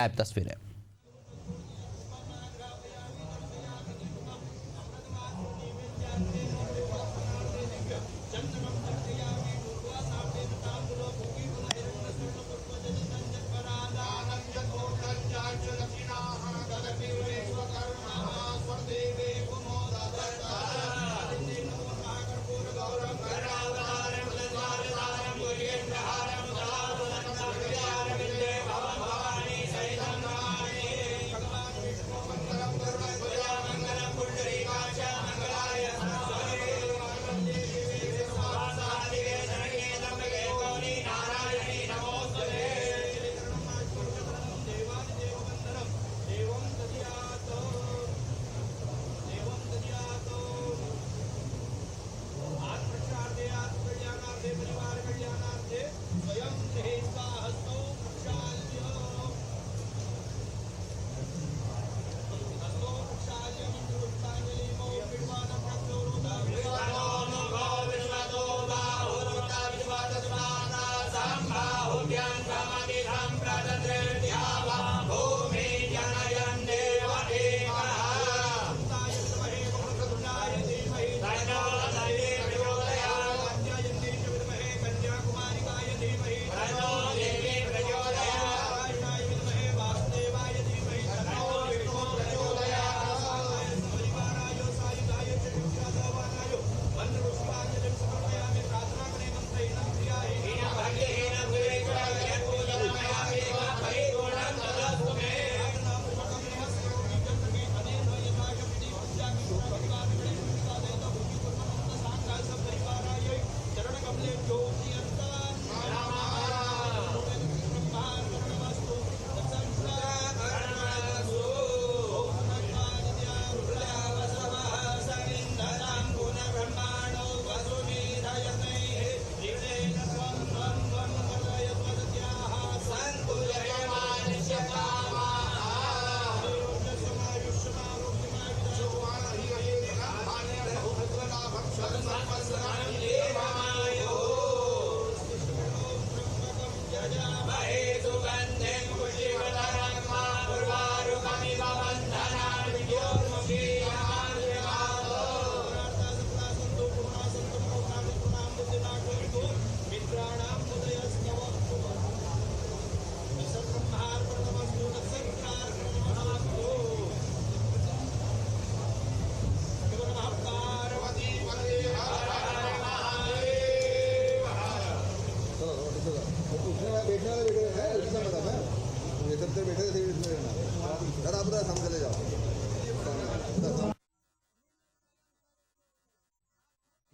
Live तस्वीरें।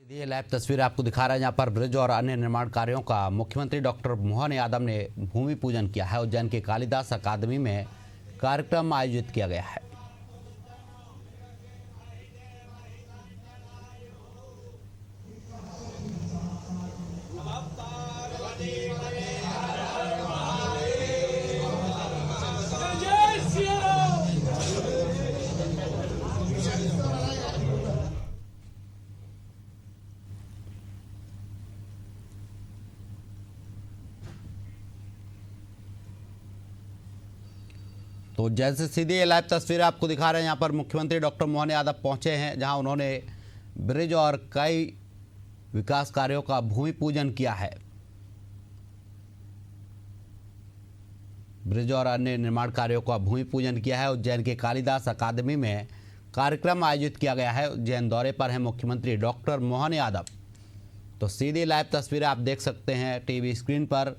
ये live तस्वीर आपको दिखा रहा है, जहां पर ब्रिज और अन्य निर्माण कार्यों का मुख्यमंत्री डॉक्टर मोहन यादव ने भूमि पूजन किया है। उज्जैन के कालिदास अकादमी में कार्यक्रम आयोजित किया गया है। तो उज्जैन से सीधी ये लाइव तस्वीर आपको दिखा रहे हैं। यहाँ पर मुख्यमंत्री डॉक्टर मोहन यादव पहुंचे हैं, जहां उन्होंने ब्रिज और कई विकास कार्यों का भूमि पूजन किया है। ब्रिज और अन्य निर्माण कार्यों का भूमि पूजन किया है। उज्जैन के कालिदास अकादमी में कार्यक्रम आयोजित किया गया है। उज्जैन दौरे पर है मुख्यमंत्री डॉक्टर मोहन यादव। तो सीधी लाइव तस्वीरें आप देख सकते हैं टीवी स्क्रीन पर,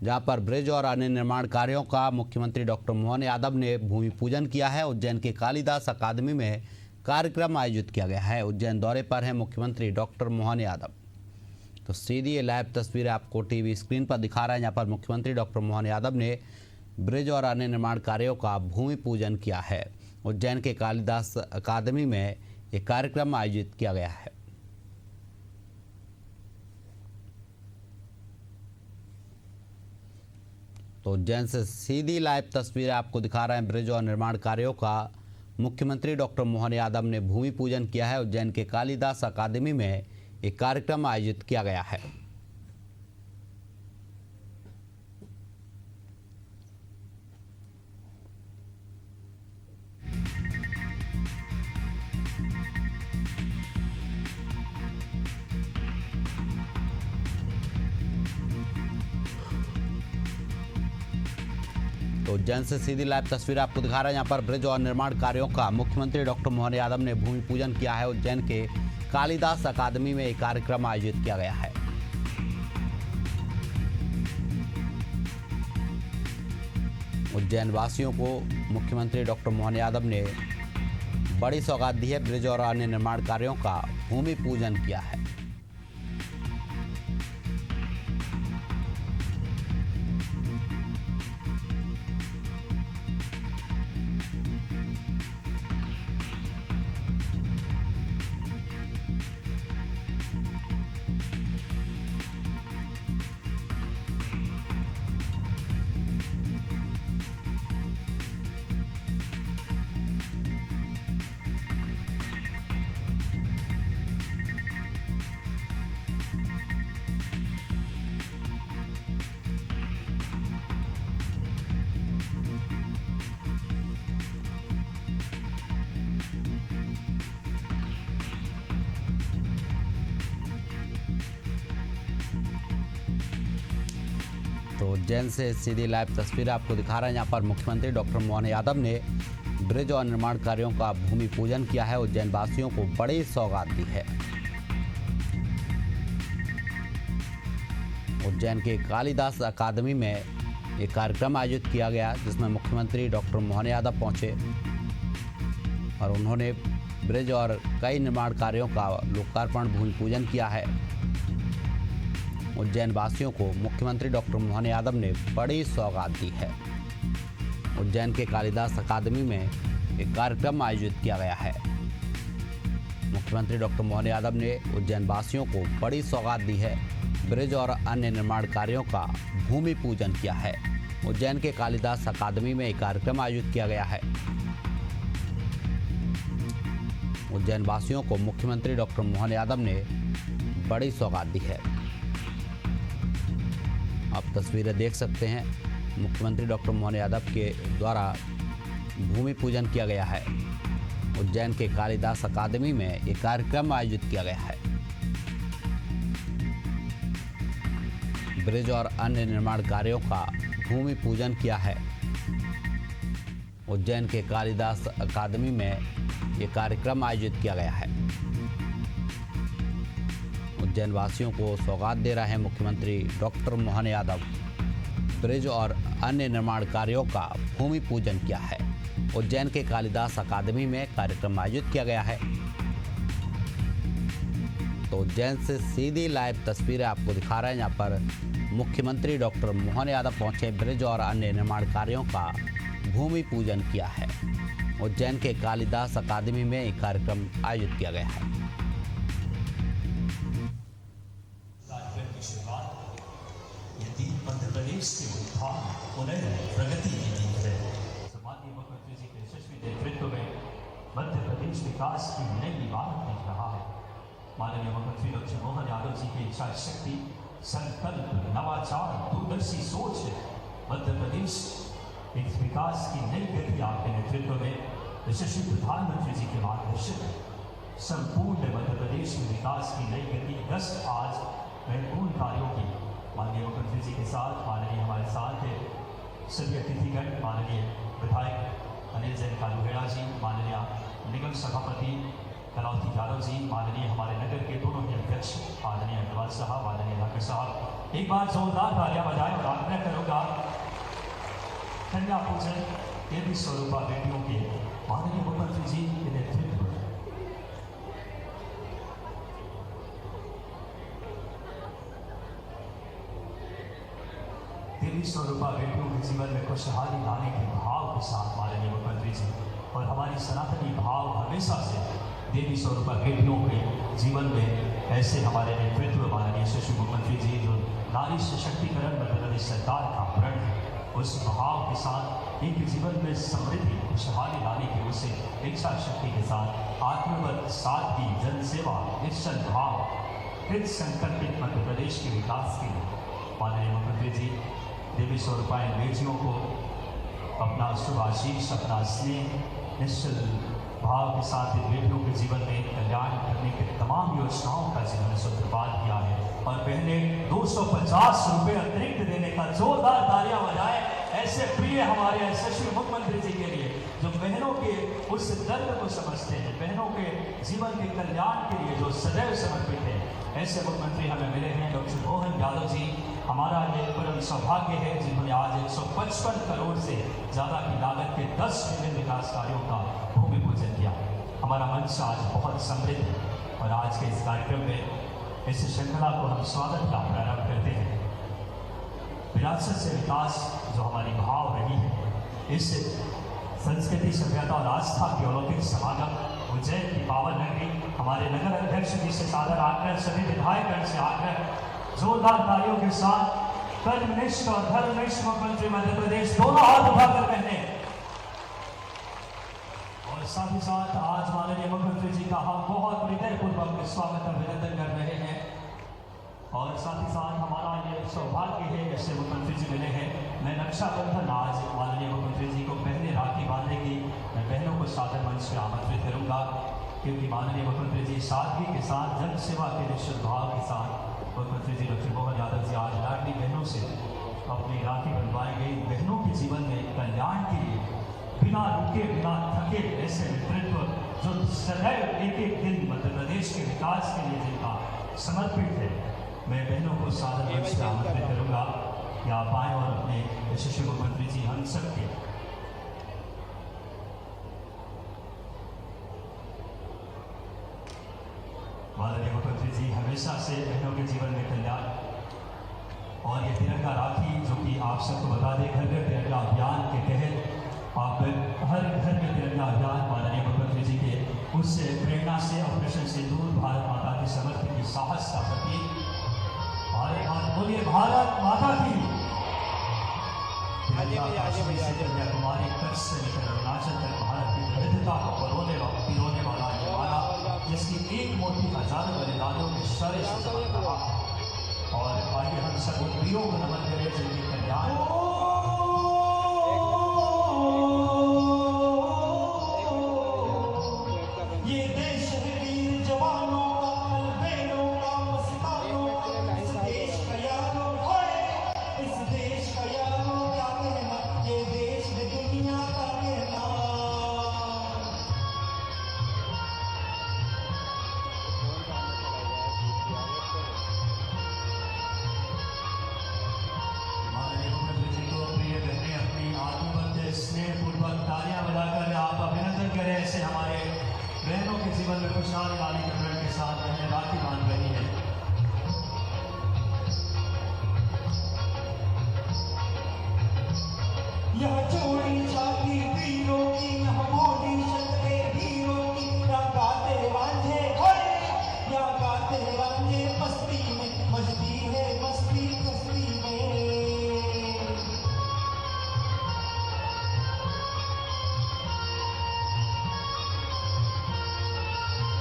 जहां पर ब्रिज और अन्य निर्माण कार्यों का मुख्यमंत्री डॉक्टर मोहन यादव ने भूमि पूजन किया है। उज्जैन के कालिदास अकादमी में कार्यक्रम आयोजित किया गया है। उज्जैन दौरे पर है मुख्यमंत्री डॉक्टर मोहन यादव। तो सीधी ये लाइव तस्वीरें आपको टीवी स्क्रीन पर दिखा रहा है, जहां पर मुख्यमंत्री डॉक्टर मोहन यादव ने ब्रिज और अन्य निर्माण कार्यों का भूमि पूजन किया है। उज्जैन के कालिदास अकादमी में एक कार्यक्रम आयोजित किया गया है। तो उज्जैन से सीधी लाइव तस्वीरें आपको दिखा रहे हैं ब्रिज और निर्माण कार्यों का मुख्यमंत्री डॉक्टर मोहन यादव ने भूमि पूजन किया है। उज्जैन के कालिदास अकादमी में एक कार्यक्रम आयोजित किया गया है। तो उज्जैन से सीधी लाइव तस्वीर आपको दिखा रहे हैं। यहाँ पर ब्रिज और निर्माण कार्यों का मुख्यमंत्री डॉक्टर मोहन यादव ने भूमि पूजन किया है। उज्जैन के कालिदास अकादमी में एक कार्यक्रम आयोजित किया गया है। उज्जैन वासियों को मुख्यमंत्री डॉक्टर मोहन यादव ने बड़ी सौगात दी है। ब्रिज और अन्य निर्माण कार्यों का भूमि पूजन किया है। तो उज्जैन से सीधी लाइव तस्वीर आपको दिखा रहे हैं। यहाँ पर मुख्यमंत्री डॉक्टर मोहन यादव ने ब्रिज और निर्माण कार्यों का भूमि पूजन किया है। उज्जैन वासियों को बड़ी सौगात दी है। उज्जैन के कालिदास अकादमी में एक कार्यक्रम आयोजित किया गया, जिसमें मुख्यमंत्री डॉक्टर मोहन यादव पहुंचे और उन्होंने ब्रिज और कई निर्माण कार्यों का लोकार्पण भूमि पूजन किया है। उज्जैन वासियों को मुख्यमंत्री डॉक्टर मोहन यादव ने बड़ी सौगात दी है। उज्जैन के कालिदास अकादमी में एक कार्यक्रम आयोजित किया गया है। मुख्यमंत्री डॉक्टर मोहन यादव ने उज्जैन वासियों को बड़ी सौगात दी है। ब्रिज और अन्य निर्माण कार्यों का भूमि पूजन किया है। उज्जैन के कालिदास अकादमी में एक कार्यक्रम आयोजित किया गया है। उज्जैन वासियों को मुख्यमंत्री डॉक्टर मोहन यादव ने बड़ी सौगात दी है। आप तस्वीरें देख सकते हैं। मुख्यमंत्री डॉक्टर मोहन यादव के द्वारा भूमि पूजन किया गया है। उज्जैन के कालिदास अकादमी में एक कार्यक्रम आयोजित किया गया है। ब्रिज और अन्य निर्माण कार्यों का भूमि पूजन किया है। उज्जैन के कालिदास अकादमी में एक कार्यक्रम आयोजित किया गया है। उज्जैन वासियों को सौगात दे रहे हैं मुख्यमंत्री डॉक्टर मोहन यादव। ब्रिज और अन्य निर्माण कार्यों का भूमि पूजन किया है। उज्जैन के कालिदास अकादमी में कार्यक्रम आयोजित किया गया है। तो उज्जैन से सीधी लाइव तस्वीरें आपको दिखा रहे हैं। यहाँ पर मुख्यमंत्री डॉक्टर मोहन यादव पहुंचे, ब्रिज और अन्य निर्माण कार्यों का भूमि पूजन किया है। उज्जैन के कालिदास अकादमी में एक कार्यक्रम आयोजित किया गया है। मध्य प्रदेश के उत्थान उन्नयन प्रगति की नींव है। माननीय मुख्यमंत्री जी के यशस्वी नेतृत्व में मध्य प्रदेश विकास की नई इमारत दिख रहा है। माननीय मुख्यमंत्री डॉक्टर मोहन यादव जी की इच्छा शक्ति, संकल्प, नवाचार, दूरदर्शी सोच है। मध्य प्रदेश इस विकास की नई गति आपके नेतृत्व में यशस्वी प्रधानमंत्री जी के मार्गदर्शन में संपूर्ण मध्य प्रदेश में विकास की नई गति 10 आज महत्वपूर्ण कार्यों की माननीय मुख्यमंत्री जी के साथ, माननीय हमारे साथ है सभी अतिथिगण, माननीय विधायक अनिल जैन कालूहेड़ा जी, माननीय निगम सभापति कलावती यादव जी, माननीय हमारे नगर के दोनों ही अध्यक्ष माननीय अग्रवाल साहब, माननीय धाकर साहब, एक बार जोरदार तालियां बजाएं और आग्रह करूंगा कन्या पूजन देवी स्वरूपा बेटियों के माननीय मुख्यमंत्री जी के नेतृत्व में देवी स्वरूपा बेटियों के जीवन में खुशहाली लाने के भाव के साथ माननीय मुख्यमंत्री जी और हमारी सनातनी भाव हमेशा से देवी स्वरूपा बेटियों के जीवन में ऐसे हमारे नेतृत्व माननीय यशस्वी मुख्यमंत्री जी जो नारी सशक्तिकरण मध्य प्रदेश सरकार का प्रण है, उस भाव के साथ इनके जीवन में समृद्धि खुशहाली लाने की उसे इच्छा शक्ति के साथ आत्मबद्ध सादगी, जनसेवा, निश्चल भाव, कृत संकल्पित मध्य प्रदेश के विकास के लिए माननीय मुख्यमंत्री जी देवी स्वरूपा बेटियों को अपना शुभ आशीष, अपना स्नेह, निश्चल भाव के साथ इन बेटियों के जीवन में कल्याण करने के तमाम योजनाओं का जिन्होंने सूत्रपात किया है और पहले 250 रुपये अतिरिक्त देने का जोरदार तालियां बजाएं ऐसे प्रिय हमारे यशस्वी मुख्यमंत्री जी के लिए जो बहनों के उस दर्द को समझते हैं, बहनों के जीवन के कल्याण के लिए जो सदैव समर्पित है, ऐसे मुख्यमंत्री हमें मिले हैं डॉक्टर मोहन यादव जी। हमारा ये परम सौभाग्य है जिन्होंने आज 155 करोड़ से ज़्यादा की लागत के 10 विभिन्न विकास कार्यों का भूमि पूजन किया। हमारा मंच आज बहुत समृद्ध है और आज के इस कार्यक्रम में इस श्रृंखला को हम स्वागत का प्रारंभ करते हैं। विरासत से विकास जो हमारी भाव रही है, इस संस्कृति सभ्यता और आस्था के अलौकिक समागम उज्जैन की पावन नगरी, हमारे नगर अध्यक्ष जी से सादर आग्रह, सभी विधायकगण से आग्रह, जोरदार तालियों के साथ कर्मनिष्ठ और धर्मनिष्ठ मुख्यमंत्री मध्य प्रदेश दोनों हाथ उठाकर कहने और साथ ही साथ आज माननीय मुख्यमंत्री जी का हम बहुत हृदयपूर्वक स्वागत अभिनंदन कर रहे हैं। और साथ ही साथ हमारा ये सौभाग्य है ऐसे मुख्यमंत्री जी मिले हैं। मैं रक्षाबंधन आज माननीय मुख्यमंत्री जी को पहले राखी बांधने की मैं बहनों को सादर मंच पर आमंत्रित करूंगा, क्योंकि माननीय मुख्यमंत्री जी सादगी के साथ जन सेवा के निश्चित भाव के साथ मुख्यमंत्री जी डॉक्टर मोहन यादव जी आज लाडली बहनों से अपनी राखी बंधवाई गई। बहनों के जीवन में कल्याण के लिए बिना रुके बिना थके ऐसे नेतृत्व जो सदैव एक एक दिन मध्य प्रदेश के विकास के लिए जिनका समर्पित है, मैं बहनों को सादर मंच से आमंत्रित करूंगा कि आप आए और अपने यशस्वी मुख्यमंत्री जी हम सबके माननीय मुख्यमंत्री जी हमेशा से बहनों के जीवन में कल्याण और ये तिरंगा राखी जो कि आप सबको बता दें, घर घर तिरंगा अभियान के तहत आप हर घर में तिरंगा अभियान माननीय मुख्यमंत्री जी के उस प्रेरणा से ऑपरेशन सिंदूर भारत माता की समर्पित की साहस का प्रतीक। बोलिए भारत माता की। कन्याकुमारी तट से लेकर अरुणाचल तक भारत की विविधता को पिरोने वाला ये माला, जिसकी एक मोती हजारों बलिदानियों के शौर्य से चमक रहा। और आइए हम सब उन वीरों को नमन करें जिनके कल्याण ये देश है वीर जवानों का, बहनों का, मस्तानों का, इस देश का यारों है, इस देश का यारों क्या कहना, ये देश है दुनिया का कहना। माननीय मुख्यमंत्री जी को प्रिय बहनें अपनी आत्मबद्ध स्नेहपूर्वक तालियां बजाकर आप अभिनंदन करें। ऐसे हमारे बहनों के जीवन में खुशहाली लाने के प्रण के साथ बहनें राखी बांध रही है। यह चोरी छाती वीरों की, यह मोदी शतके वीरों की, या गाते वांझे होए, या गाते वांझे मस्ती में, मस्ती है मस्ती कस्ती में।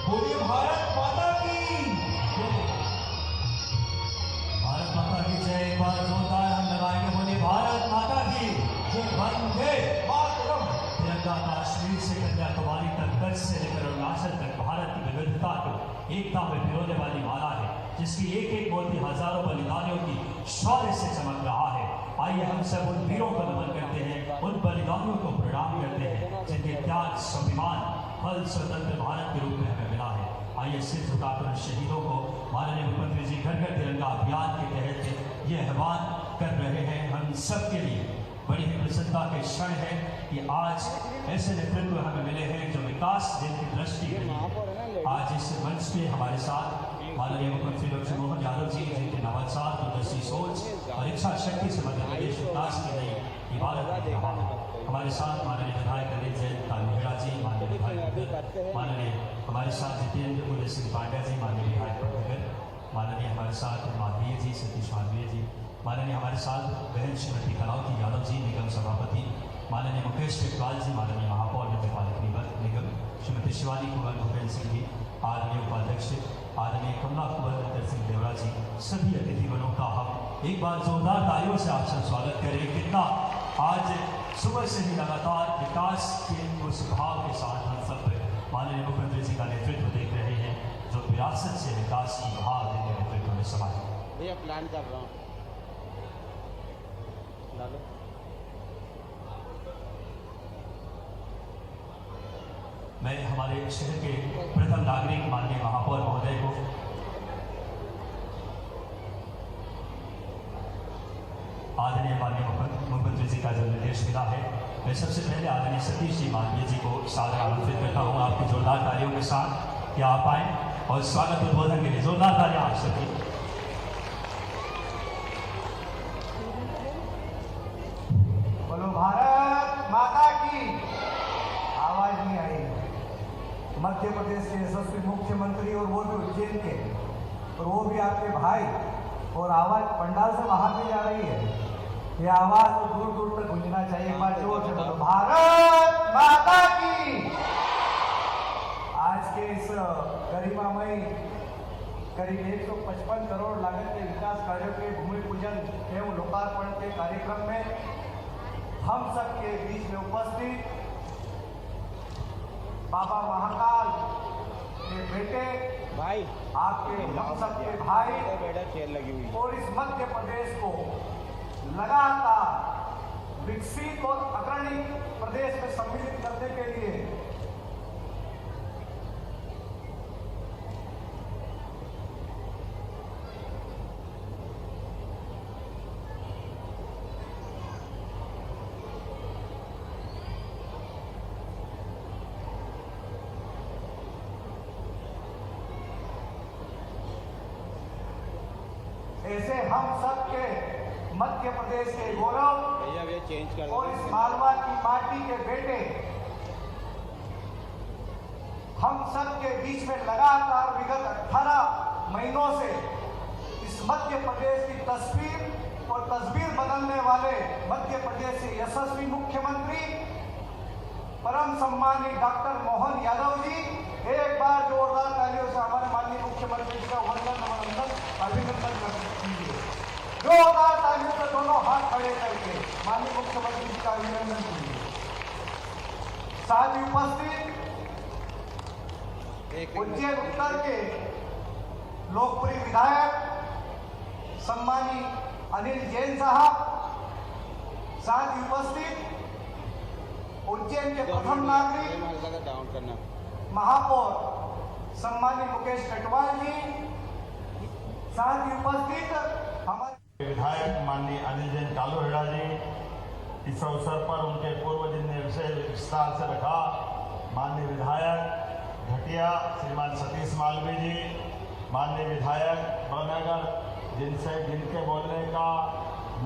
बोलिए भारत माता की। भारत माता की जय। एक बार जोरदार हम लगाएंगे, बोलिए भारत माता की वंदे मातरम। तिरंगा कश्मीर से कन्याकुमारी तक, कच्छ से लेकर अरुणाचल तक भारत की विविधता को एकता में पिरोने वाली माला है, जिसकी एक एक मोती हजारों बलिदानियों की शौर्य से चमक रहा है। आइए हम सब उन वीरों को नमन करते हैं, उन बलिदानियों को प्रणाम करते हैं जिनके त्याग स्वाभिमान फल स्वतंत्र भारत के रूप में हमें मिला है। आइए सिर झुकाकर शहीदों को माननीय मुख्यमंत्री जी घर घर तिरंगा अभियान के तहत ये आह्वान कर रहे हैं। हम सब के लिए बड़ी ही प्रसन्नता के क्षण है कि आज ऐसे नेतृत्व हमें मिले हैं जो विकास जिनकी दृष्टि है। आज इस मंच पे हमारे साथ माननीय मुख्यमंत्री डॉक्टर मोहन यादव जी, जिनके नवाचार, दूरदर्शी सोच और इच्छा शक्ति से मध्य प्रदेश विकास की नई इबारत कर रहा है। हमारे साथ माननीय विधायक अनिल जैन कालूहेड़ा जी, माननीय विधायक माननीय हमारे साथ जितेंद्र उदय सिंह पांड्या जी, माननीय विधायक पटनगर, माननीय हमारे साथ माधवीय जी, सतीश माधवीय जी, माननीय हमारे साथ बहन श्रीमती कलावती यादव जी, निगम सभापति, माननीय मुकेश टिकवाल जी, माननीय महापौर नगरपालिका निगम श्रीमती शिवानी कुमार भूपेन्द्र सिंह जी, आदरणीय उपाध्यक्ष आदरणीय कमला कुमार सिंह देवड़ा जी, सभी अतिथिगणों का हम एक बार जोरदार तालियों से आपसे स्वागत करें। कितना आज सुबह से ही लगातार विकास के उस भाव के साथ हम सब माननीय मुख्यमंत्री जी का नेतृत्व देख रहे हैं, जो विरासत से विकास की भाव देने नेतृत्व में समाज भैया प्लान कर रहा हूँ। मैं हमारे शहर के प्रथम नागरिक माननीय महापौर महोदय को आदरणीय माननीय मुख्यमंत्री जी का जब निर्देश मिला है, मैं सबसे पहले आदरणीय सतीश जी माननीय जी को सादर आमंत्रित करता हूँ आपकी जोरदार तालियों के साथ कि आप आए और स्वागत उद्बोधन के लिए जोरदार तालियां आप सभी। बोलो भारत माता की। आवाज नहीं आई। मध्य प्रदेश के यशस्वी मुख्यमंत्री और वो भी उज्जैन के, और वो भी आपके भाई, और आवाज पंडाल से बाहर नहीं जा रही है। ये आवाज तो दूर दूर तक गूंजना चाहिए। एक बार जोर से बोलो भारत माता की। आज के इस गरिमामयी करीब 155 करोड़ लागत के विकास कार्यों के भूमि पूजन एवं लोकार्पण के कार्यक्रम में हम सब के बीच में उपस्थित बाबा महाकाल के बेटे भाई आपके हम सब के भाई बेटा चेयर लगी हुई और इस मध्य प्रदेश को लगातार विकसित और अग्रणी प्रदेश में सम्मिलित करने के लिए ऐसे हम सब के मध्य प्रदेश के गौरव भैया ये चेंज कर और इस मालवा की माटी के बेटे हम सब के बीच में लगातार विगत 18 महीनों से इस मध्य प्रदेश की तस्वीर और तस्वीर बदलने वाले मध्य प्रदेश के यशस्वी मुख्यमंत्री परम सम्मानित डॉक्टर मोहन यादव जी, एक बार जोरदार तालियों से हमारे माननीय मुख्यमंत्री जी का वंदन अभिनंदन कीजिए। जोरदार तालियों से दोनों हाथ खड़े करके माननीय मुख्यमंत्री जी का अभिनंदन कीजिए। साथ ही उपस्थित उज्जैन उत्तर के लोकप्रिय विधायक सम्मानित अनिल जैन साहब, साथ ही उपस्थित उज्जैन के प्रथम नागरिक डाउन करना महापौर सम्मानित मुकेश कटवाल जी, साथ ही उपस्थित हमारे विधायक माननीय अनिल जैन कालोहेड़ा जी, इस अवसर पर उनके पूर्व दिन ने विषय विस्तार से रखा। माननीय विधायक घटिया श्रीमान सतीश मालवी जी, माननीय विधायक बड़नगर, जिनके बोलने का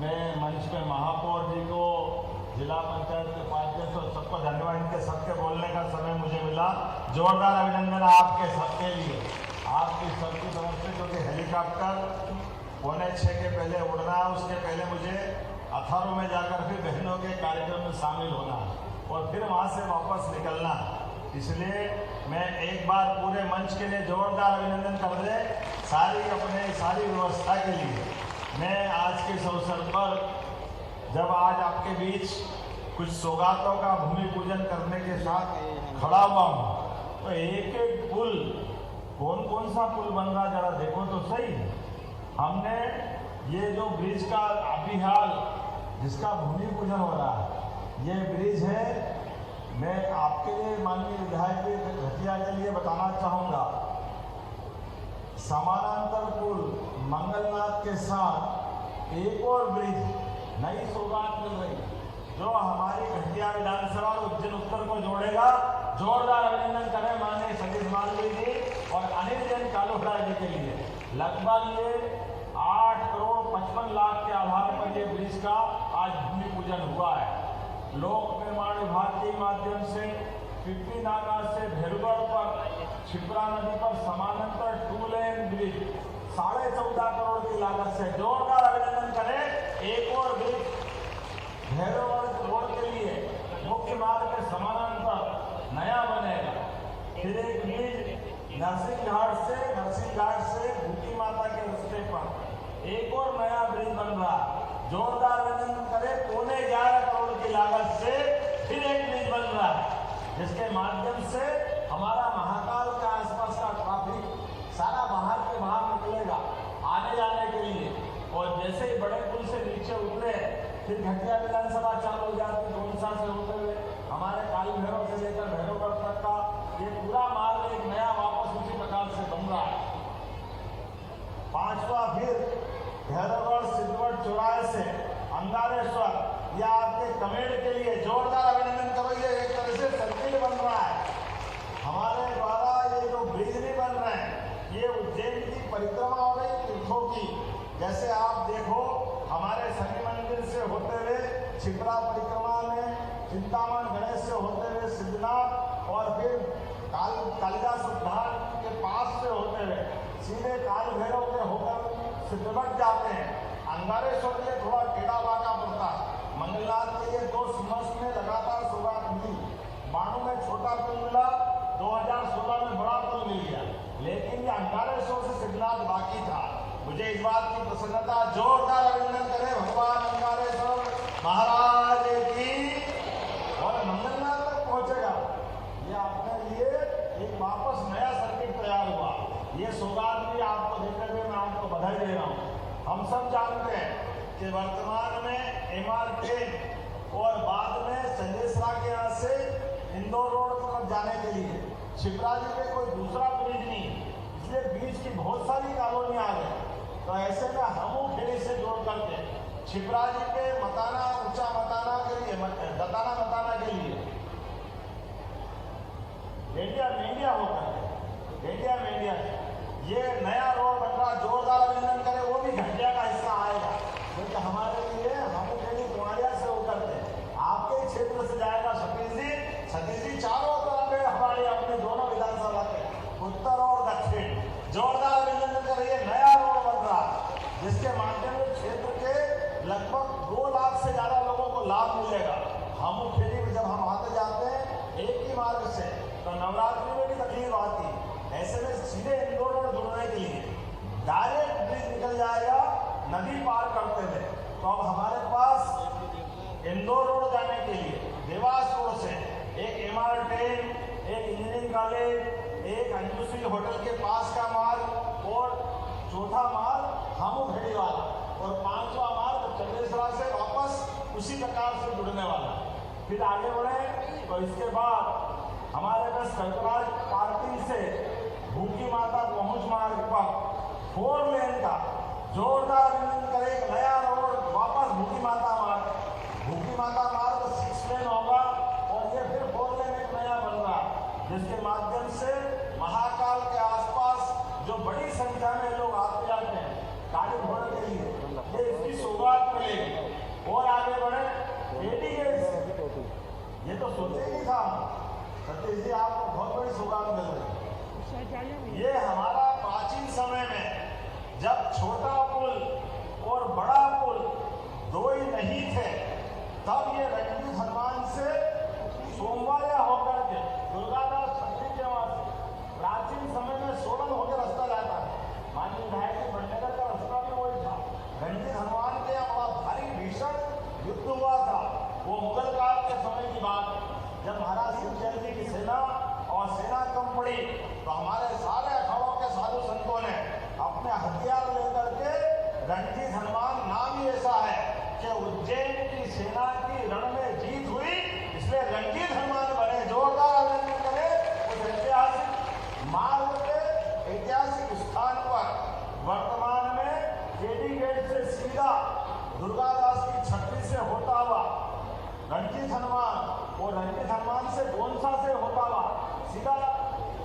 मैं मंच पे महापौर जी को, जिला पंचायत के उपाध्यक्ष और सबको धन्यवाद, इनके सबके बोलने का समय मुझे मिला। जोरदार अभिनंदन आपके सबके लिए, आपकी सबकी तरफ से, क्योंकि हेलीकॉप्टर 5:45 के पहले उड़ना है, उसके पहले मुझे अथारू में जाकर फिर बहनों के कार्यक्रम में शामिल होना और फिर वहाँ से वापस निकलना। इसलिए मैं एक बार पूरे मंच के लिए जोरदार अभिनंदन कर दे सारी व्यवस्था के लिए। मैं आज के इस अवसर पर जब आज आपके बीच कुछ सौगातों का भूमि पूजन करने के साथ खड़ा हुआ हूँ, तो एक एक पुल, कौन कौन सा पुल बन रहा जरा देखो तो सही। हमने ये जो ब्रिज का अभी हाल जिसका भूमि पूजन हो रहा है, ये ब्रिज है। मैं आपके लिए माननीय विधायक घटिया के लिए बताना चाहूँगा, समानांतर पुल मंगलनाथ के साथ एक और ब्रिज नई सौगात मिल रही, जो हमारी घटिया विधानसभा और उज्जैन उत्तर को जोड़ेगा। जोरदार अभिनंदन करें माननीय सतीश मालवी जी और अनिल जैन कालोहेड़ा जी के लिए। लगभग ये 8 करोड़ 55 लाख के आधार पर ये ब्रिज का आज भूमि पूजन हुआ है। लोक निर्माण विभाग के माध्यम से पिपली नाका से भैरवगढ़ पर छिपरा नदी पर समानांतर 2 लेन ब्रिज 14.5 करोड़ की लागत से, जोरदार अभिनंदन करें। एक और ब्रिज भैरवगढ़ रोड के लिए मुख्य मार्ग के समानांतर नया बनेगा। फिर एक ब्रिज नरसिंह घाट से भूखी माता के रास्ते पर एक और नया ब्रिज बन रहा। जोरदार अभिनंदन करें। 11.25 करोड़ की लागत से फिर एक ब्रिज बन रहा है, जिसके माध्यम से हमारा महाकाल के आसपास का ट्रैफिक सारा बाहर के बाहर निकलेगा आने जाने के लिए। और जैसे ही बड़े पुल से नीचे उतरे फिर घटिया विधानसभा चालू हो जाती, गोंसा से होते हुए हमारे काली भैरव से लेकर भैरवगढ़ तक का ये पूरा मार्ग एक नया वापस उसी प्रकार से बन रहा है। 5वां फिर भैरवगढ़ सिद्धवट चौराहे से अंगारेश्वर, यह आपके कमेंट के लिए जोरदार अभिनंदन करो। ये एक तरह से सर्किल बन रहा है हमारे द्वारा। ये जो ब्रिज नहीं बन रहे हैं, ये उज्जैन की परिक्रमा हो रही तीर्थों की। जैसे आप देखो हमारे शनि मंदिर से होते हुए क्षिप्रा परिक्रमा में, चिंतामण गणेश से होते हुए सिद्धनाथ, और फिर कालिदास उद्यान के पास से होते हुए सीधे काल भैरव के होकर सिद्धवट जाते हैं। अंगारेश्वर के लिए थोड़ा टेढ़ा बाका पड़ता है। मंगलनाथ के लिए 2 समस्त में लगातार सौगात मिली। 92 में छोटा पुल मिला, 2016 में बड़ा पुल मिल गया, लेकिन ये अंगारेश्वर से सिद्धनाथ बाकी था। मुझे इस बात की प्रसन्नता, जोरदार अभिनंदन करें भगवान अंगारेश्वर महाराज की। और मंगलनाथ तक पहुंचेगा, ये आपके लिए एक वापस नया सर्किट तैयार हुआ। ये सौगात भी आपको देते हुए मैं आपको बधाई दे रहा हूँ। हम सब जानते हैं कि वर्तमान में MR ट्रेन और बाद में संदेशरा के यहाँ से इंदौर रोड तरफ जाने के लिए शिप्रा जी पे कोई दूसरा ब्रिज नहीं, इसलिए बीच की बहुत सारी कॉलोनियाँ आ गई। तो ऐसे में हमू खेड़ी से जोड़ करके शिप्रा जी पे मताना, ऊंचा मताना के लिए, दताना मताना के लिए मेंढिया होकर मेंढिया ये नया रोड बन रहा। जोरदार अभिनंदन करें। वो भी घंटिया का हिस्सा आएगा, क्योंकि हमारे लिए हमू खेड़ी कुमारिया से होकर के आपके क्षेत्र से जाएगा। सतीश जी चारों तरफ है हमारे अपने दोनों विधानसभा के, उत्तर और दक्षिण। जोरदार अभिनंदन करिए। नया रोड बन रहा, जिसके माध्यम से क्षेत्र के लगभग 2 लाख से ज्यादा लोगों को लाभ मिलेगा। हमू खेड़ी में जब हम आते जाते हैं एक ही मार्ग से, तो नवरात्रि में भी तकलीफ आती। ऐसे में सीधे इंदौर रोड जुड़ने के लिए डायरेक्ट ब्रिज निकल जाएगा नदी पार करते हुए। तो अब हमारे पास इंदौर रोड जाने के लिए देवास रोड से एक MR ट्रेन, एक इंजीनियरिंग कॉलेज, एक अंजुश्री होटल के पास का मार्ग, और चौथा मार्ग हमू खेड़ी वाला, और 5वां मार्ग चंदेसरा से वापस उसी प्रकार से जुड़ने वाला। फिर आगे बढ़े तो इसके बाद हमारे पास कल्पराज पार्किंग से भूखी माता पहुंच मार्ग पर 4 लेन का जोरदार अभिनंदन करें। एक नया रोड वापस भूखी माता मार्ग 6 लेन होगा, और ये फिर 4 लेन एक नया बन रहा, जिसके माध्यम से महाकाल के आसपास जो बड़ी संख्या में लोग आते जाते हैं गाड़ी घोड़े के लिए, ये इसकी सौगात मिलेगी। और आगे बढ़े ये तो सोचे ही था सतीश जी, आपको बहुत बड़ी सौगात मिल रही। ये हमारा प्राचीन समय में जब छोटा पुल और बड़ा पुल 2 ही नहीं थे, तब ये रणजीत हनुमान से सोमवार होकर के दुर्गादास छत्री के वहां से प्राचीन समय में सोलन होकर रास्ता जाता है। माननीय विधायक जी भटनगर का रास्ता भी वही था। रणजीत हनुमान के यहाँ बड़ा भारी भीषण युद्ध हुआ था। वो मुगल काल के समय की बात, जब महाराज शिवचंद्र जी की सेना और सेना कम पड़ी, तो हमारे सारे अखाड़ों के साधु संतों ने अपने हथियार लेकर के, रणजीत हनुमान नाम ही ऐसा है कि उज्जैन की सेना की रण में जीत हुई, इसलिए रणजीत हनुमान बने। जोरदार अभिनंदन करें उस ऐतिहासिक मार्ग पे, ऐतिहासिक स्थान पर। वर्तमान में केडी गेट से सीधा दुर्गादास की छत्री से होता हुआ रणजीत हनुमान, और रणजीत हनुमान से गोंसा से होता हुआ सीधा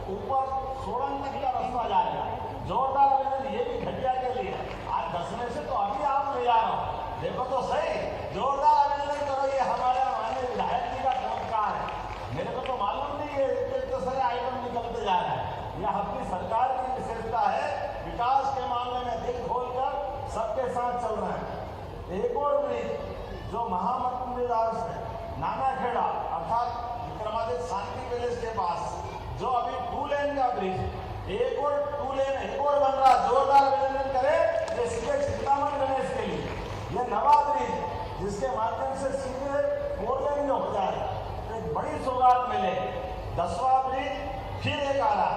ऊपर सोलन तक का रास्ता जाएगा। जोरदार अभिनंदन ये भी घटिया के लिए। आज 10 में से तो अभी आप ले जा रहा हूँ, देखो तो सही। जोरदार अभिनंदन करो। ये हमारे माननीय विधायक जी का चमत्कार है। मेरे को तो मालूम नहीं है, इतने सारे आइटम निकलते जा रहे हैं। यह अपनी सरकार की विशेषता है, विकास के मामले में दिल खोलकर सबके साथ चल रहे हैं। एक और ब्रिज जो महामंदिर से नानाखेड़ा अर्थात विक्रमादित्य शांति पैलेस के पास, जो अभी 2 लेन का ब्रिज, एक और 2 लेन एक और बन रहा। जोरदार अभिनंदन करें। ये सीधे चिंतामण गणेश के लिए ये नवा ब्रिज, जिसके माध्यम से सीधे 4 लेन हो जाए, तो एक बड़ी सौगात मिले। 10वां ब्रिज फिर एक आ रहा,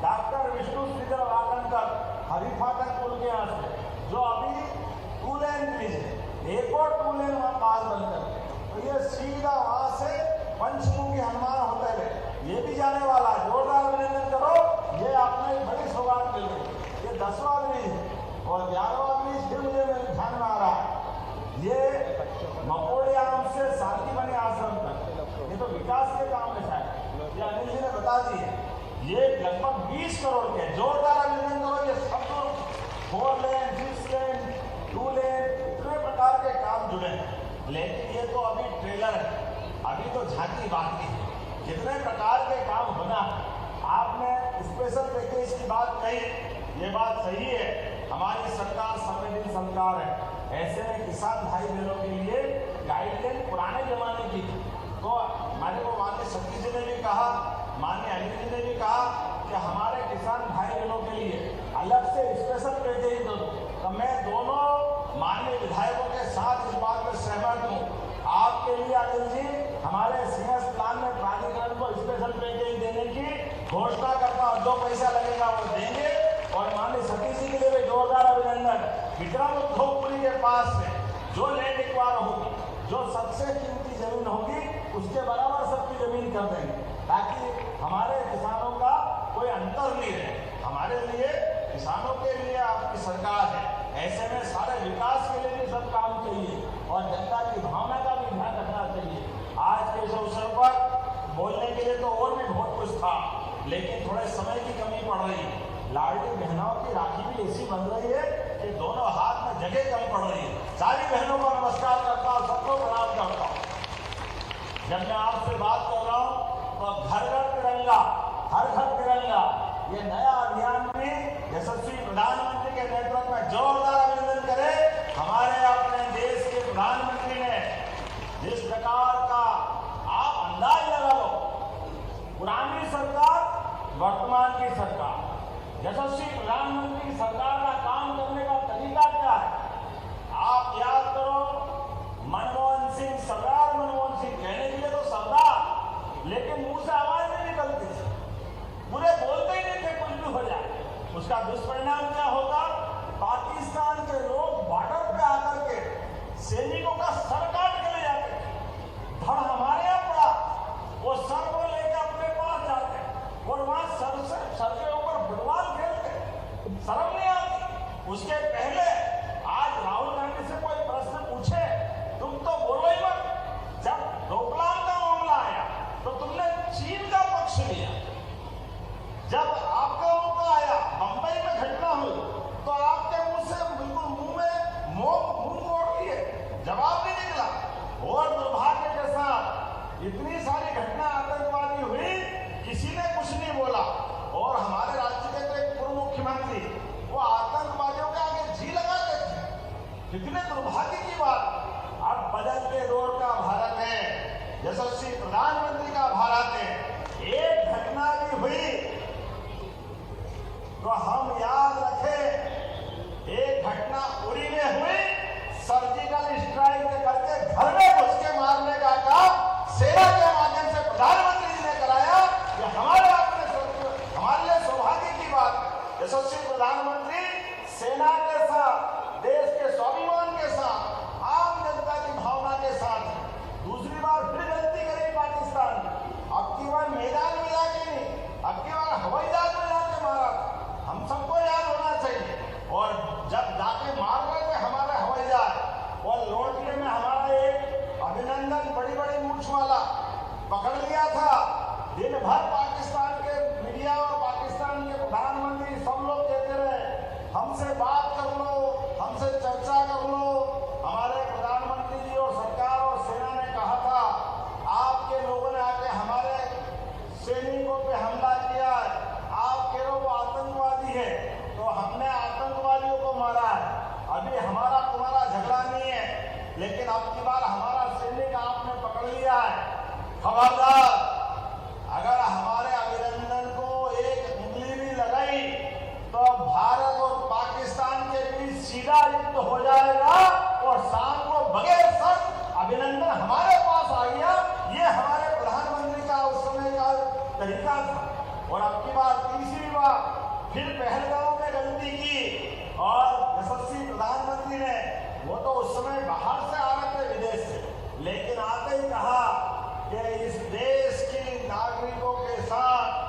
डॉक्टर विष्णु श्रीधर वाकनकर हरिफाटक पुल के यहाँ से, जो अभी 2 लेन ब्रिज है, एक और 2 लेन वहां पास बनकर, तो ये सीधा वहां से पंचमुखी हनुमान होते हुए ये भी जाने वाला है। और 11वां ब्रिज फिर मुझे मेरे ध्यान में आ रहा है, ये मकोड़े आम से शांति बने आश्रम तक, ये तो विकास के काम में शायद, ये अनिल जी ने बता दिए, ये लगभग 20 करोड़ के जोरदार अभिनंदन करो। ये सब लोग 4 लेन 6 लेन 2 लेन इतने प्रकार के काम जुड़े हैं, लेकिन ये तो अभी ट्रेलर है, अभी तो झांकी बाकी है, कितने प्रकार के काम होना है। आपने स्पेशल पैकेज की बात कही, ये बात सही है, हमारी सरकार संवेदनशील सरकार है, ऐसे में किसान भाई बहनों के लिए गाइडलाइन पुराने जमाने की थी, तो हमारे को माननीय सतीश जी ने भी कहा, माननीय अनिल जी ने भी कहा कि हमारे किसान भाई बहनों के लिए अलग से स्पेशल पैकेज दो, तो मैं दोनों माननीय विधायकों के साथ इस बात में सहमत हूँ। आपके लिए अनिल जी हमारे सीएस प्लान में प्राधिकरण को स्पेशल पैकेज देने की घोषणा करता हूँ, जो पैसा लगेगा वो देंगे। और माननीय सतीश जी के लिए भी जोरदार अभिनंदन। विक्रम उद्योगपुरी के पास से जो लैंड एक्वायर होगी, जो सबसे कीमती जमीन होगी, उसके बराबर सबकी जमीन कर देंगे, ताकि हमारे किसानों का कोई अंतर नहीं रहे। हमारे लिए किसानों के लिए आपकी सरकार है, ऐसे में सारे विकास के लिए भी सब काम चाहिए और जनता की भावना का भी ध्यान रखना चाहिए। आज के इस अवसर पर बोलने के लिए तो और भी बहुत कुछ था, लेकिन थोड़े समय की कमी पड़ रही है। लाडली बहनों की राखी भी ऐसी बन रही है कि दोनों हाथ में जगह कम पड़ रही है। सारी बहनों को नमस्कार करता हूँ, सबको प्रणाम करता हूँ। जब मैं आपसे बात कर रहा हूँ तो घर घर तिरंगा, हर घर तिरंगा, ये नया अभियान भी यशस्वी प्रधानमंत्री के नेतृत्व में जोरदार अभिनंदन करें। हमारे अपने देश के प्रधानमंत्री ने जिस प्रकार का आप अंदाज लगा लो, पुरानी सरकार वर्तमान की सरकार, यशस्वी प्रधानमंत्री की सरकार का काम करने का तरीका क्या है? आप याद करो, मनमोहन सिंह, सरदार मनमोहन सिंह, कहने के लिए तो सरदार, लेकिन मुंह से आवाज नहीं निकलती थी, पूरे बोलते ही नहीं थे, कुछ भी हो जाए। उसका दुष्परिणाम क्या होता? पाकिस्तान के लोग बॉर्डर पे आकर के सैनिकों का सर काट के ले जाते थे, धड़ हमारे यहाँ पड़ा, वो सर को लेकर अपने पास जाते और वहां सर के ऊपर फुटबॉल खेलते, शर्म नहीं आती। उसके पहले आज राहुल गांधी से कोई प्रश्न पूछे, तुम तो बोलो ही मत। जब डोकलाम का मामला आया तो तुमने चीन का पक्ष लिया, जब आपका मौका आया, बंबई में घटना हुई, तो आपके मुंह से बिल्कुल मुंह मोड़ लिए, जवाब नहीं निकला। और दुर्भाग्य के साथ इतनी सारी घटना आतंकवादी हुई, किसी ने कुछ नहीं बोला। और हमारे राज्य के तो एक पूर्व मुख्यमंत्री, वो आतंकवादियों के आगे जी लगाते थे, कितने दुर्भाग्य की बात। अब बदलते दौर का भारत है, यशस्वी प्रधानमंत्री का भारत है। एक घटना भी हुई तो हम याद रखें, एक घटना उड़ी में हुई, सर्जिकल स्ट्राइक करके घर में घुस के मारने का काम सेना के माध्यम से प्रधानमंत्री जी ने कराया। ये हमारे लिए सौभाग्य की बात। यशस्वी प्रधानमंत्री सेना के साथ, देश के स्वाभिमान के साथ, आम जनता की भावना के साथ दूसरी बार फिर गलती करी पाकिस्तान ने। अब की बार मैदान में जाके नहीं, अब की बार हवाई जहाज में जाके मारा। हम सबको याद होना चाहिए। और जब जाके मार रहे थे हमारे हवाई जहाज, और लौटने में हमारा एक अभिनंदन बड़ी बड़ी मूंछ वाला पकड़ लिया था। दिन भर पाकिस्तान के मीडिया और पाकिस्तान के प्रधानमंत्री सब लोग कहते रहे, हमसे बात कर लो, हमसे चर्चा कर लो। हमारे प्रधानमंत्री जी और सरकार और सेना ने कहा था, आपके लोगों ने आके हमारे सैनिकों पे हमला किया है, आप कह रहे हो वो आतंकवादी है, तो हमने आतंकवादियों को मारा है। अभी हमारा तुम्हारा झगड़ा नहीं है, लेकिन अब की बार हमारा सैनिक आपने पकड़ लिया है। खबरदार, अगर हमारे अभिनंदन को एक उंगली भी लगाई तो भारत और पाकिस्तान के बीच सीधा युद्ध हो जाएगा। और शाम को बगैर शर्त अभिनंदन हमारे पास आ गया। ये हमारे प्रधानमंत्री का उस समय का तरीका था। और अब की बार तीसरी बार फिर पहलगाम में गलती की, और यशस्वी प्रधानमंत्री ने, वो तो उस समय बाहर से आ रहे थे विदेश से, लेकिन आते ही कहा कि इस देश के नागरिकों के साथ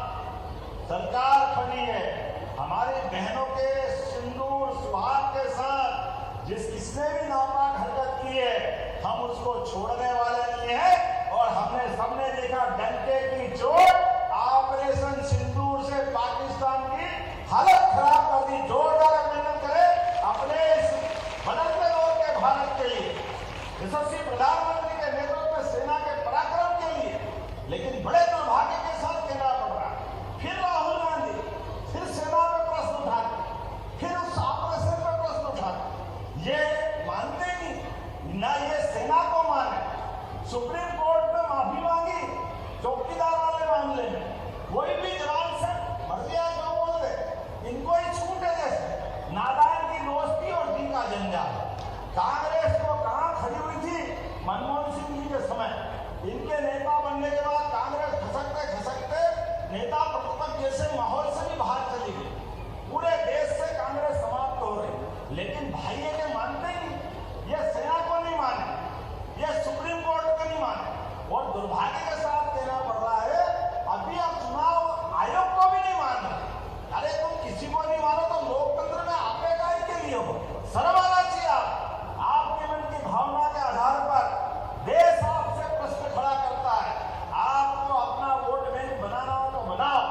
सरकार खड़ी है, हमारी बहनों के सिंदूर और सुहाग के साथ जिसने भी नापाक हरकत की है, हम उसको छोड़ने वाले नहीं है। और हमने सबने देखा डंके की चोट ऑपरेशन सिंदूर से पाकिस्तान की हालत खराब कर दी। जोरदार अभिनंदन करें अपने इस बदलते दौर के भारत के लिए, यशस्वी प्रधानमंत्री के नेतृत्व में सेना के पराक्रम के लिए। लेकिन बड़े दुर्भाग्य के साथ कहना पड़ रहा है, फिर राहुल गांधी फिर सेना पे प्रश्न उठाते, फिर उस ऑपरेशन पे प्रश्न उठाते। ये मानते नहीं ना, ये सेना को माने। सुप्रीम कोर्ट में माफी मांगी चौकीदार वाले मामले में, कोई भी जवान से मर्जी आए जो बोल दे, इनको ही छूट है। जैसे नादान की दोस्ती और दी का जंजाल। कांग्रेस को कहां खड़ी हुई थी मनमोहन सिंह जी के समय, इनके नेता बनने के बाद कांग्रेस खसकते खसकते नेता प्रतिपक्ष जैसे माहौल से भी बाहर चली गई। पूरे देश से कांग्रेस समाप्त हो रही। लेकिन भाई ये मानते नहीं, ये सेना को नहीं माने, ये सुप्रीम कोर्ट को नहीं माने। और दुर्भाग्य के साथ कहना पड़ रहा है, अभी आप चुनाव आयोग को भी नहीं मान रहे। अरे तुम किसी को नहीं मानो तो लोकतंत्र में आपे काय के लिए हो? शर्म आना चाहिए। आपके मन की भावना के आधार पर देश आपसे प्रश्न खड़ा करता है। आपको अपना वोट बैंक बनाना हो तो बनाओ,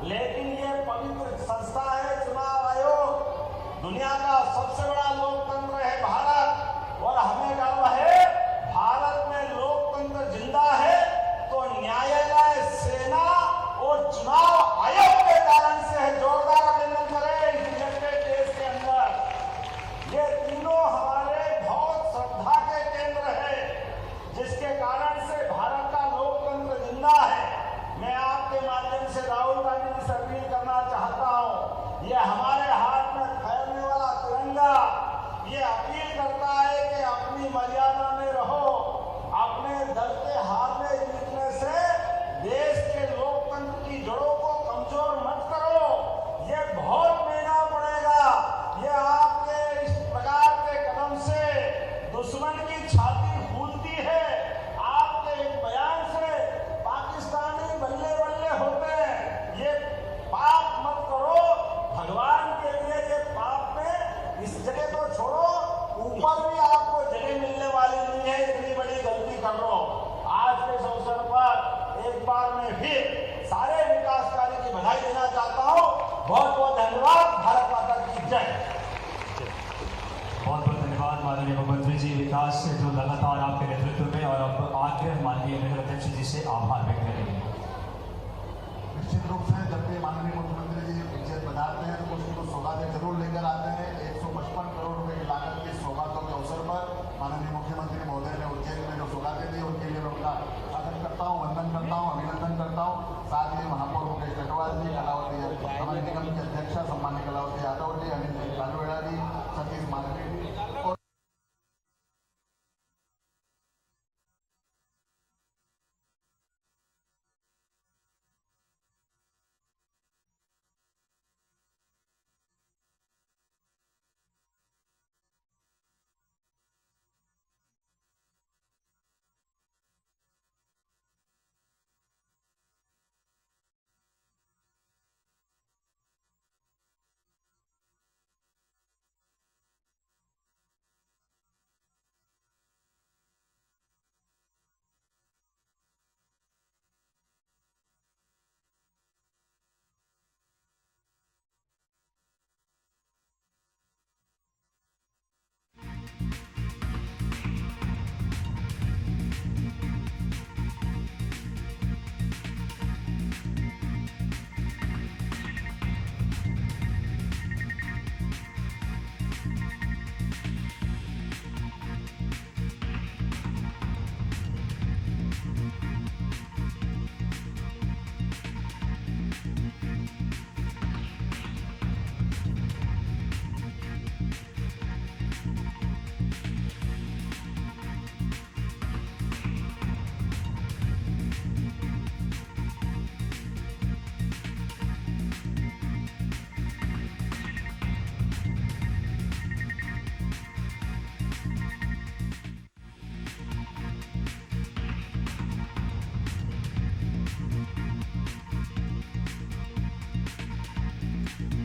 लेकिन ये पवित्र संस्था है चुनाव आयोग, दुनिया का सबसे बड़ा लोकतंत्र है भारत। और हमें गर्व है भारत में लोकतंत्र जिंदा है तो न्यायालय, सेना और चुनाव आयोग के कारण से है। जोरदार अभिनंदन करें इस युनाइटेड देश के अंदर। ये तीनों हमारे बहुत श्रद्धा के केंद्र है, जिसके कारण से भारत का लोकतंत्र जिंदा है। मैं आपके माध्यम से राहुल गांधी जी से अपील करना चाहता हूं, ये हमारे हाथ में फैलने वाला तिरंगा ये अपील करता है कि अपनी मर्यादा में रहो। अपने दल के हारने जीतने से देश के लोकतंत्र की जड़ों को कमजोर मत करो। ये बहुत महंगा पड़ेगा। ये आपके इस प्रकार के कदम से दुश्मन की छाती फूलती है। आपके एक बयान से पाकिस्तानी बल्ले बल्ले होते हैं। ये पाप मत करो, भगवान के लिए ये पाप में इस जगह को छोड़ो, ऊपर भी आपको जगह मिलने वाली नहीं है। इतनी बड़ी गलती कर रहे हो। आज के इस अवसर पर एक बार मैं फिर सारे विकास कार्य की बधाई देना चाहता हूँ। बहुत बहुत धन्यवाद। भारत माता की जय। बहुत बहुत धन्यवाद माननीय मुख्यमंत्री जी। विकास से जो लगातार आपके नेतृत्व में, और अब आग्रह माननीय नगर अध्यक्ष जी से आभार व्यक्त करेंगे। निश्चित रूप से जब भी माननीय मुख्यमंत्री जी उज्जैन पधारते हैं तो कुछ न कुछ सौगातें जरूर लेकर आते हैं। 155 करोड़ रुपए की लागत की सौगातों के अवसर पर माननीय मुख्यमंत्री महोदय ने उज्जैन में जो सौगातें दी उनके लिए मैं उनका स्वागत करता हूँ, वंदन करता हूँ, अभिनंदन करता हूँ। साथ ही महापौर मुकेश कटवाल जी, कलावती नगर निगम की अध्यक्षा सम्मान्य कलावती यादव जी, अनिल जी कालवेड़ा जी, सतीश मालवी जी और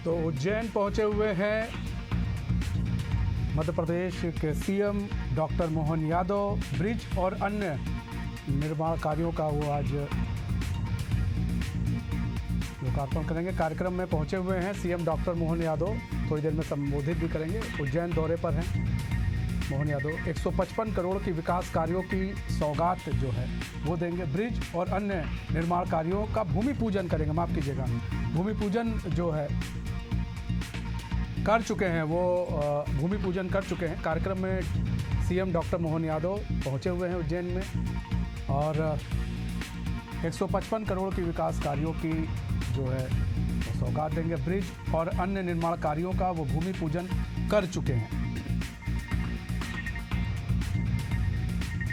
तो उज्जैन पहुंचे हुए हैं मध्य प्रदेश के CM doctor Mohan Yadav bridge और अन्य निर्माण कार्यों का वो आज लोकार्पण करेंगे। कार्यक्रम में पहुंचे हुए हैं सीएम डॉक्टर मोहन यादव, थोड़ी देर में संबोधित भी करेंगे। उज्जैन दौरे पर हैं मोहन यादव। 155 करोड़ की विकास कार्यों की सौगात जो है वो देंगे। ब्रिज और अन्य निर्माण कार्यों का भूमि पूजन करेंगे, माफ़ कीजिएगा, भूमि पूजन जो है कर चुके हैं, वो भूमि पूजन कर चुके हैं। कार्यक्रम में सीएम डॉक्टर मोहन यादव पहुंचे हुए हैं उज्जैन में और 155 करोड़ की विकास कार्यों की जो है वो सौगात देंगे। ब्रिज और अन्य निर्माण कार्यों का वो भूमि पूजन कर चुके हैं।